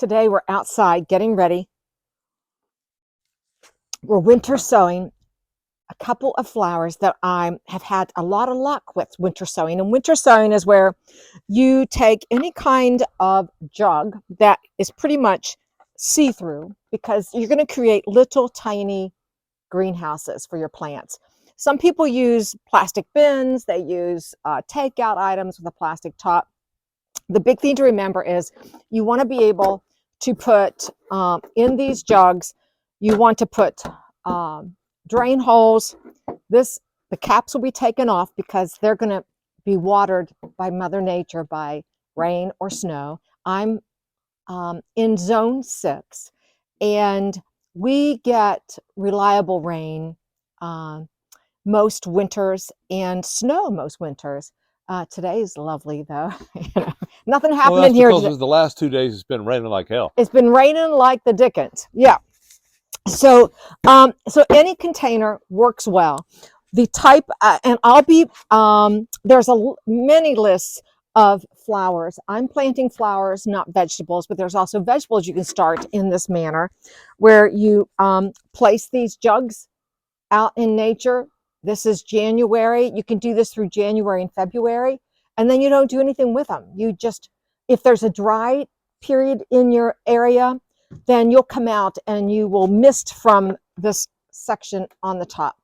Today we're outside getting ready. We're winter sowing a couple of flowers that I have had a lot of luck with winter sowing. And winter sowing is where you take any kind of jug that is pretty much see-through, because you're going to create little tiny greenhouses for your plants. Some people use plastic bins. They use takeout items with a plastic top. The big thing to remember is you want to be able to put in these jugs, you want to put drain holes. The caps will be taken off because they're going to be watered by Mother Nature, by rain or snow. I'm in zone 6, and we get reliable rain most winters and snow most winters. Today is lovely though. Nothing happening well, that's here because the last 2 days it's been raining like hell. It's been raining like the dickens. Yeah. So any container works well. The type, and I'll be, there's many lists of flowers. I'm planting flowers, not vegetables, but there's also vegetables you can start in this manner, where you place these jugs out in nature. This is January. You can do this through January and February, and then you don't do anything with them. You just, if there's a dry period in your area, then you'll come out and you will mist from this section on the top.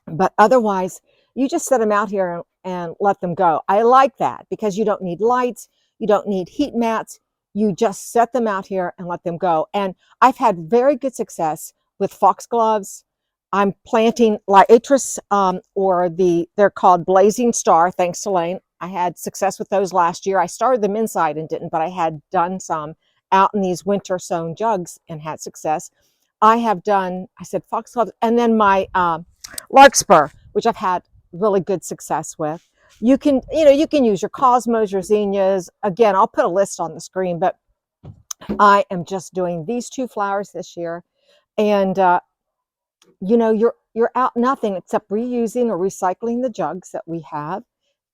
But otherwise, you just set them out here and let them go. I like that because you don't need lights, you don't need heat mats. You just set them out here and let them go. And I've had very good success with foxgloves. I'm planting Liatris, they're called Blazing Star, thanks to Lane. I had success with those last year. I started them inside and didn't, but I had done some out in these winter sown jugs and had success. I said foxgloves, and then my Larkspur, which I've had really good success with. You can use your cosmos, your zinnias. Again, I'll put a list on the screen, but I am just doing these 2 flowers this year. And you're out nothing except reusing or recycling the jugs that we have,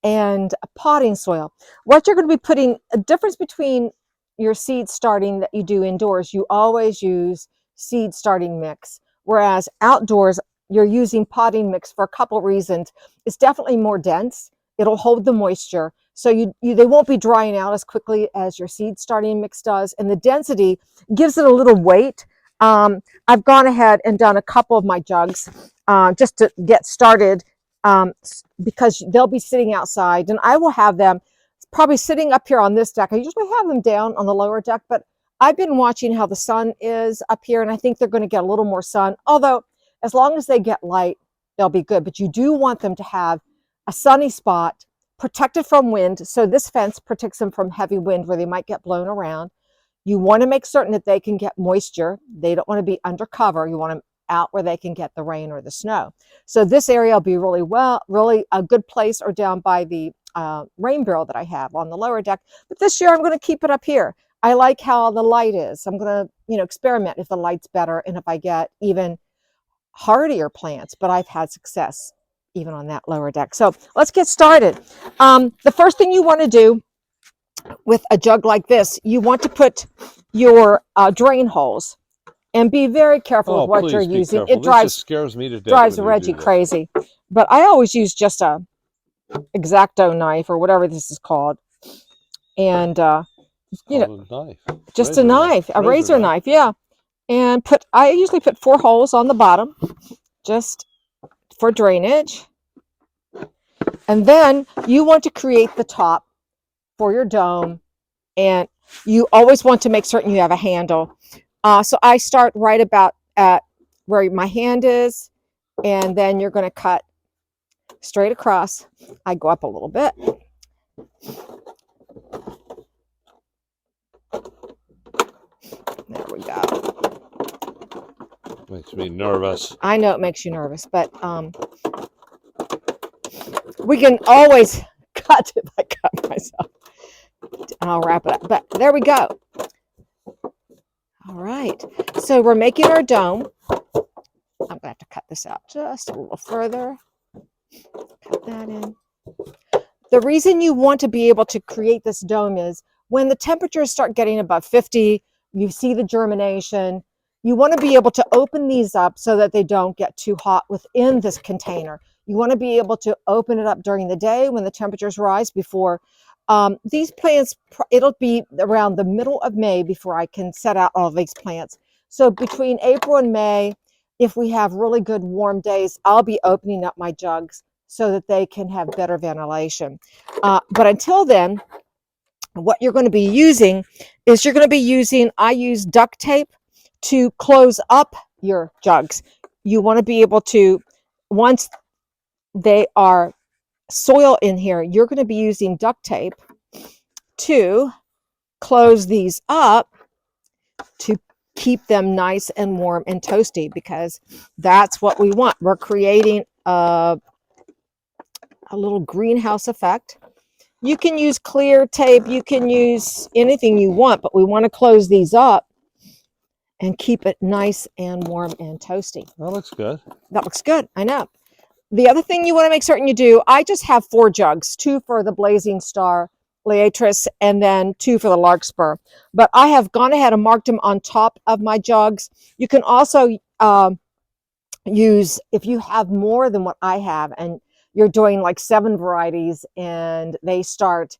and a potting soil. What you're going to be putting, a difference between your seed starting that you do indoors, you always use seed starting mix, whereas outdoors you're using potting mix for a couple reasons. It's definitely more dense. It'll hold the moisture, so they won't be drying out as quickly as your seed starting mix does, and the density gives it a little weight. I've gone ahead and done a couple of my jugs just to get started, because they'll be sitting outside, and I will have them probably sitting up here on this deck. I usually have them down on the lower deck, but I've been watching how the sun is up here, and I think they're going to get a little more sun. Although, as long as they get light, they'll be good. But you do want them to have a sunny spot, protected from wind. So this fence protects them from heavy wind where they might get blown around. You want to make certain that they can get moisture. They don't want to be under cover. You want them out where they can get the rain or the snow. So this area will be really a good place, or down by the rain barrel that I have on the lower deck. But this year I'm going to keep it up here. I like how the light is. I'm going to, experiment if the light's better and if I get even hardier plants, but I've had success even on that lower deck. So let's get started. The first thing you want to do with a jug like this, you want to put your drain holes, and be very careful with what you're using. Careful. It just scares me to death. Drives Reggie crazy. But I always use just a X-Acto knife or whatever this is called, and just a knife, a razor knife, yeah. And I usually put 4 holes on the bottom, just for drainage. And then you want to create the top for your dome, and you always want to make certain you have a handle. So I start right about at where my hand is, and then you're going to cut straight across. I go up a little bit. There we go. Makes me nervous. I know it makes you nervous, but we can always cut if I cut myself. And I'll wrap it up. But there we go. All right. So we're making our dome. I'm going to have to cut this out just a little further. Cut that in. The reason you want to be able to create this dome is when the temperatures start getting above 50, You see the germination. You want to be able to open these up so that they don't get too hot within this container. You want to be able to open it up during the day when the temperatures rise before these plants, it'll be around the middle of May before I can set out all of these plants. So between April and May, if we have really good warm days, I'll be opening up my jugs so that they can have better ventilation. But until then, what you're going to be using is I use duct tape to close up your jugs. You want to be able to, once they are soil in here, you're going to be using duct tape to close these up to keep them nice and warm and toasty, because that's what we want. We're creating a little greenhouse effect. You can use clear tape, you can use anything you want, but we want to close these up and keep it nice and warm and toasty. That looks good. That looks good, I know. The other thing you want to make certain you do, I just have 4 jugs, 2 for the Blazing Star Liatris and then 2 for the Larkspur. But I have gone ahead and marked them on top of my jugs. You can also use, if you have more than what I have and you're doing like 7 varieties and they start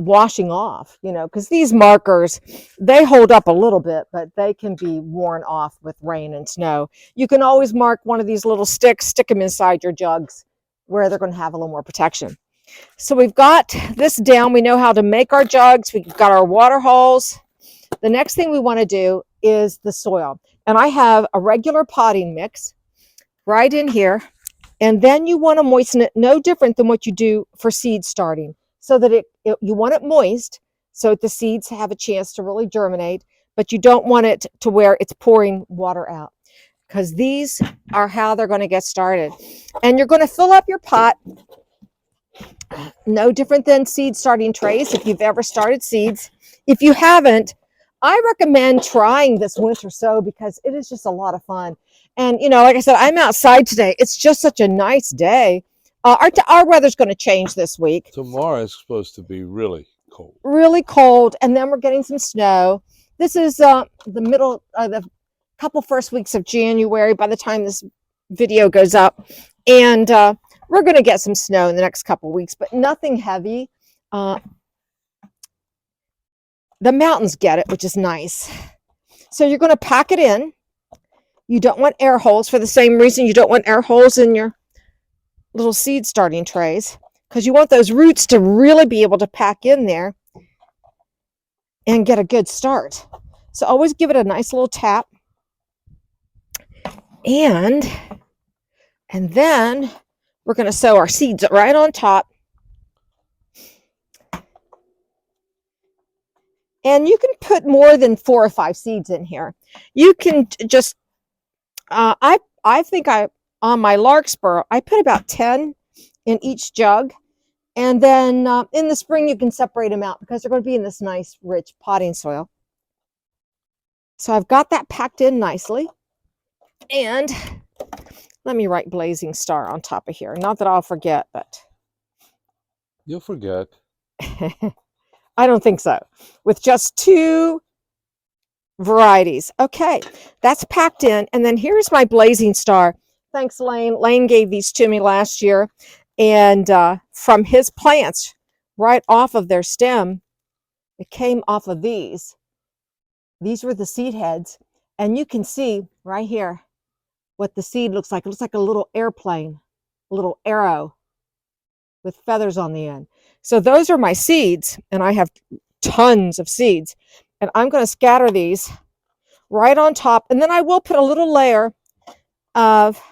washing off, you know, because these markers, they hold up a little bit, but they can be worn off with rain and snow. You can always mark one of these little sticks, stick them inside your jugs where they're going to have a little more protection. So we've got this down. We know how to make our jugs. We've got our water holes. The next thing we want to do is the soil. And I have a regular potting mix right in here. And then you want to moisten it no different than what you do for seed starting, so that you want it moist so the seeds have a chance to really germinate, but you don't want it to where it's pouring water out, because these are how they're going to get started. And you're going to fill up your pot, no different than seed starting trays if you've ever started seeds. If you haven't, I recommend trying this winter sow, because it is just a lot of fun. And, you know, like I said, I'm outside today. It's just such a nice day. Our weather's going to change this week. Tomorrow is supposed to be really cold. Really cold, and then we're getting some snow. This is the middle, the couple first weeks of January by the time this video goes up. And we're going to get some snow in the next couple weeks, but nothing heavy. The mountains get it, which is nice. So you're going to pack it in. You don't want air holes, for the same reason you don't want air holes in your little seed starting trays, because you want those roots to really be able to pack in there and get a good start. So always give it a nice little tap. And then we're going to sow our seeds right on top. And you can put more than 4 or 5 seeds in here. You can just, I think on my Larkspur, I put about 10 in each jug. And then in the spring, you can separate them out because they're going to be in this nice, rich potting soil. So I've got that packed in nicely. And let me write Blazing Star on top of here. Not that I'll forget, but You'll forget. I don't think so. With just 2 varieties. Okay, that's packed in. And then here's my Blazing Star. Thanks, Lane. Lane gave these to me last year. And from his plants, right off of their stem, it came off of these. These were the seed heads. And you can see right here what the seed looks like. It looks like a little airplane, a little arrow with feathers on the end. So those are my seeds, and I have tons of seeds. And I'm going to scatter these right on top. And then I will put a little layer of,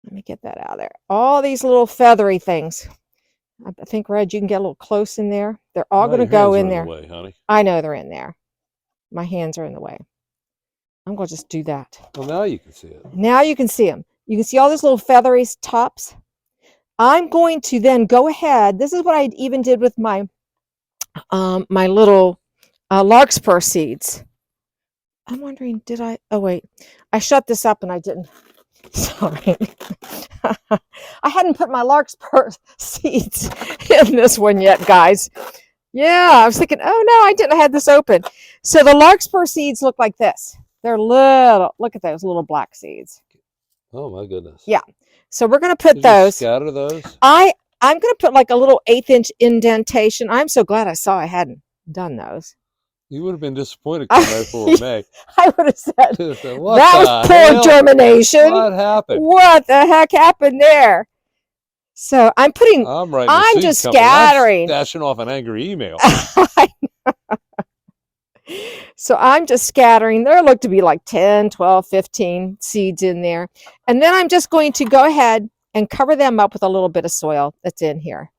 let me get that out of there, all these little feathery things. I think, Red, you can get a little close in there. They're all going to go in there. Way, honey. I know they're in there. My hands are in the way. I'm going to just do that. Well, now you can see it. Now you can see them. You can see all those little feathery tops. I'm going to then go ahead. This is what I even did with my my little Larkspur seeds. I'm wondering, did I? Oh, wait. I shut this up and I didn't. Sorry. I hadn't put my Larkspur seeds in this one yet, guys. Yeah, I was thinking, oh no, I didn't have this open. So the larkspur seeds look like this. They're little. Look at those little black seeds. Oh my goodness. Yeah. So we're going to put You just those. scatter those? I'm going to put like a little 1/8 inch indentation. I'm so glad I saw I hadn't done those. You would have been disappointed come April or May. I would have said, What that was the poor hell? germination. What happened? What the heck happened there? So I'm writing a seed just company. scattering. I'm dashing off an angry email. So I'm just scattering. There look to be like 10, 12, 15 seeds in there. And then I'm just going to go ahead and cover them up with a little bit of soil that's in here.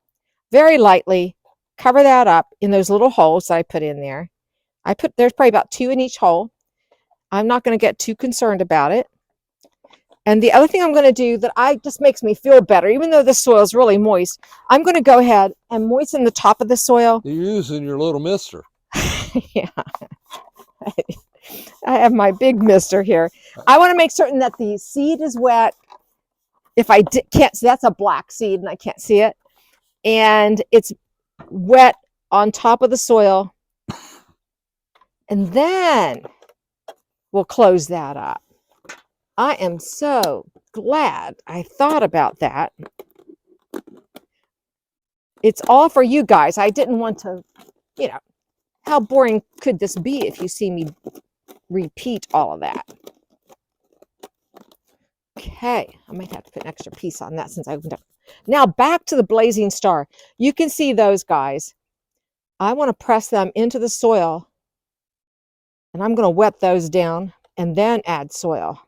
Very lightly, cover that up in those little holes that I put in there. There's probably about 2 in each hole. I'm not going to get too concerned about it. And the other thing I'm going to do that just makes me feel better, even though the soil is really moist, I'm going to go ahead and moisten the top of the soil. You're using your little mister. Yeah. I have my big mister here. I want to make certain that the seed is wet. If I can't see, that's a black seed and I can't see it. And it's wet on top of the soil. And then we'll close that up. I am so glad I thought about that. It's all for you guys. I didn't want to, how boring could this be if you see me repeat all of that? Okay, I might have to put an extra piece on that since I opened up. Now back to the blazing star. You can see those guys. I want to press them into the soil, and I'm going to wet those down and then add soil.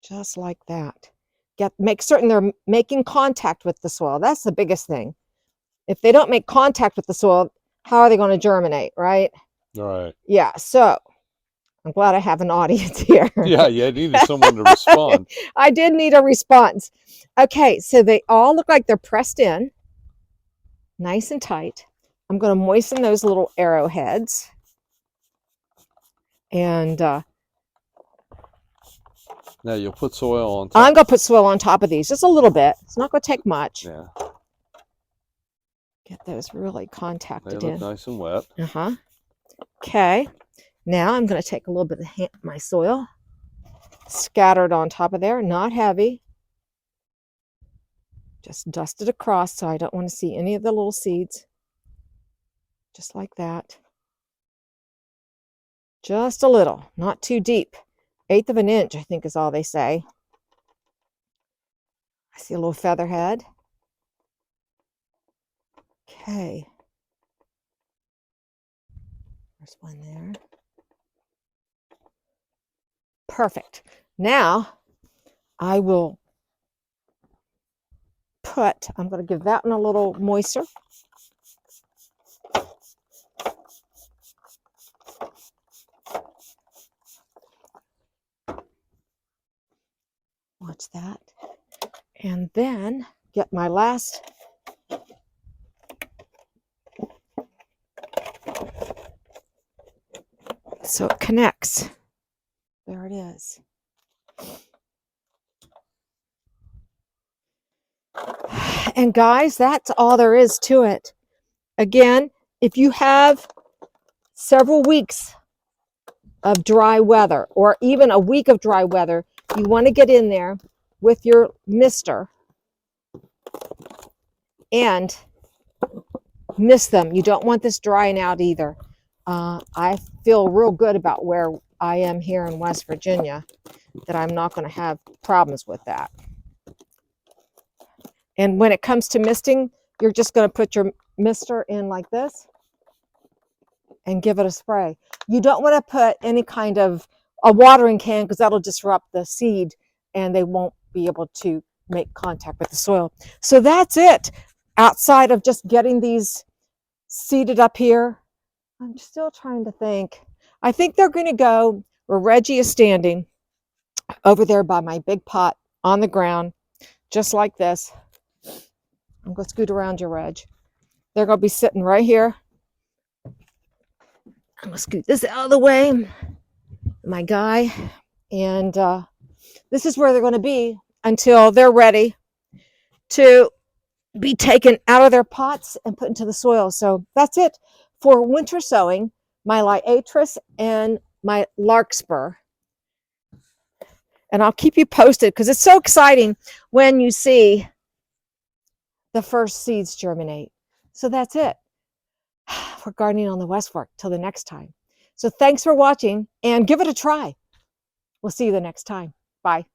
Just like that. Make certain they're making contact with the soil. That's the biggest thing. If they don't make contact with the soil, how are they going to germinate, right? All right. Yeah, so I'm glad I have an audience here. Yeah, you needed someone to respond. I did need a response. Okay, so they all look like they're pressed in, nice and tight. I'm going to moisten those little arrowheads. And now you'll put soil on top. I'm going to put soil on top of these, just a little bit. It's not going to take much. Yeah. Get those really contacted They look in. nice and wet. Uh-huh. Okay. Now I'm going to take a little bit of my soil, scattered on top of there, not heavy. Just dust it across so I don't want to see any of the little seeds. Just like that. Just a little, not too deep. 1/8 of an inch, I think is all they say. I see a little feather head. Okay. There's one there. Perfect. Now I will I'm going to give that one a little moisture. Watch that. And then get my last so it connects. There it is. And guys, that's all there is to it. Again, if you have several weeks of dry weather or even a week of dry weather, you want to get in there with your mister and mist them. You don't want this drying out either. I feel real good about where I am here in West Virginia, that I'm not going to have problems with that. And when it comes to misting, you're just going to put your mister in like this and give it a spray. You don't want to put any kind of a watering can because that'll disrupt the seed and they won't be able to make contact with the soil. So that's it. Outside of just getting these seeded up here, I'm still trying to think. I think they're going to go where Reggie is standing over there by my big pot on the ground, just like this. I'm going to scoot around your Reg. They're going to be sitting right here. I'm going to scoot this out of the way, my guy. And this is where they're going to be until they're ready to be taken out of their pots and put into the soil. So that's it for winter sowing, my Liatris and my Larkspur. And I'll keep you posted because it's so exciting when you see the first seeds germinate. So that's it for gardening on the West Fork. Till the next time. So thanks for watching and give it a try. We'll see you the next time. Bye.